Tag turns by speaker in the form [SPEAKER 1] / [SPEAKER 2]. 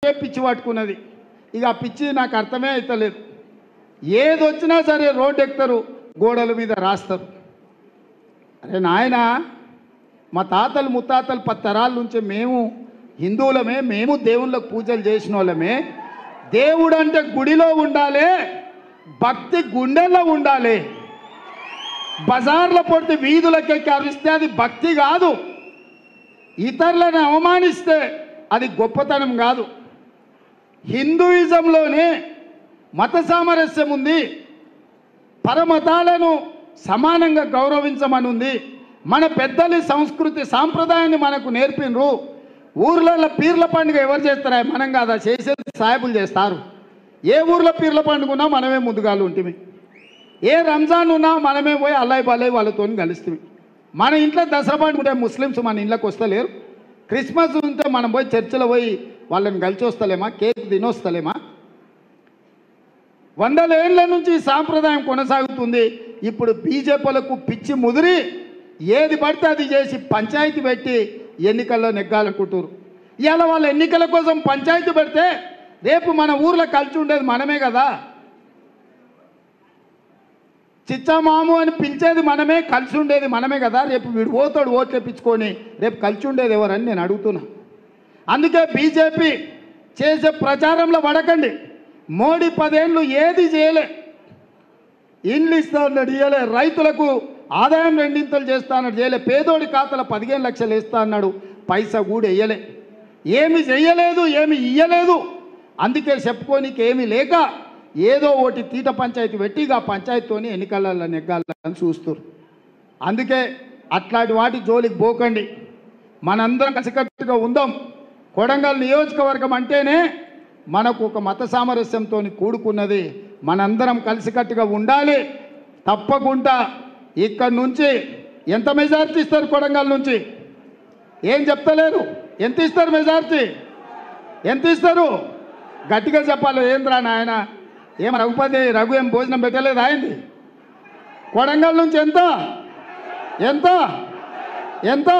[SPEAKER 1] ఒకటే పిచ్చి పట్టుకున్నది. ఇక ఆ పిచ్చి నాకు అర్థమే అవుతలేదు. ఏది వచ్చినా సరే రోడ్డు ఎక్కుతారు, గోడల మీద రాస్తారు. అరే నాయన, మా తాతలు ముత్తాతలు 10 తరాల నుంచి మేము హిందువులమే, మేము దేవుళ్ళకు పూజలు చేసిన వాళ్ళమే. దేవుడు అంటే గుడిలో ఉండాలి, భక్తి గుండెల్లో ఉండాలి. బజార్లో పడితే వీధులకెక్కి అరిస్తే అది భక్తి కాదు. ఇతరులను అవమానిస్తే అది గొప్పతనం కాదు. హిందూయిజంలోనే మత సామరస్యం ఉంది, పరమతాలను సమానంగా గౌరవించమని ఉంది. మన పెద్దలు సంస్కృతి సాంప్రదాయాన్ని మనకు నేర్పినరు. ఊర్లలో పీర్ల పండుగ ఎవరు చేస్తారా? మనం కాదా చేసేది, సాయబులు చేస్తారు. ఏ ఊర్లో పీర్ల పండుగ ఉన్నా మనమే ముందుగాలు ఉంటుంది. ఏ రంజాన్ ఉన్నా మనమే పోయి అల్లాయి బల్లాయి వాళ్ళతో కలుస్తుంది. మన ఇంట్లో దసరా పండుగ ఉంటే ముస్లిమ్స్ మన ఇంట్లోకి వస్తలేరు. క్రిస్మస్ ఉంటే మనం పోయి చర్చిలో పోయి వాళ్ళని కలిసి వస్తలేమా? కేక్ తినొస్తలేమా? 100 ఏళ్ల నుంచి ఈ సాంప్రదాయం కొనసాగుతుంది. ఇప్పుడు బీజేపీలకు పిచ్చి ముదిరి ఏది పడితే అది చేసి పంచాయతీ పెట్టి ఎన్నికల్లో నెగ్గాలనుకుంటారు. ఇవాళ వాళ్ళ ఎన్నికల కోసం పంచాయతీ పెడితే రేపు మన ఊర్లో కలిసి ఉండేది మనమే కదా. చిచ్చామాము అని పిలిచేది మనమే, కలిసి ఉండేది మనమే కదా. రేపు వీడు పోతాడు ఓట్లు తెప్పించుకొని, రేపు కలిసి ఉండేది ఎవరని నేను అడుగుతున్నా. అందుకే బీజేపీ చేసే ప్రచారంలో పడకండి. మోడీ 10 ఏళ్ళు ఏది చేయలే. ఇండ్లు ఇస్తా అన్నాడు, ఇయ్యలే. రైతులకు ఆదాయం 2 చేస్తా అన్నాడు, చేయలే. పేదోడి ఖాతాలో 15 లక్షలు వేస్తా అన్నాడు, పైసా కూడా వేయలే. ఏమి చెయ్యలేదు, ఏమి ఇయ్యలేదు. అందుకే చెప్పుకోనికి ఏమీ లేక ఏదో ఒకటి తీట పంచాయతీ పెట్టి ఆ పంచాయతీతోని ఎన్నికలలో నెగ్గాలని చూస్తారు. అందుకే అట్లాంటి వాటి జోలికి పోకండి. మనందరం కలిసికట్టుగా ఉందాం. కొడంగల్ నియోజకవర్గం అంటేనే మనకు ఒక మత సామరస్యంతో కూడుకున్నది. మనందరం కలిసికట్టుగా ఉండాలి. తప్పకుండా ఇక్కడ నుంచి ఎంత మెజార్టీ ఇస్తారు? కొడంగల్ నుంచి ఏం చెప్తలేరు? ఎంత ఇస్తారు మెజార్టీ? ఎంత ఇస్తారు? గట్టిగా చెప్పాలి. ఏంద్రా నాయన, ఏం రఘు ఏం భోజనం పెట్టలేదు ఆయనది? కొడంగల్ నుంచి ఎంత ఎంత ఎంత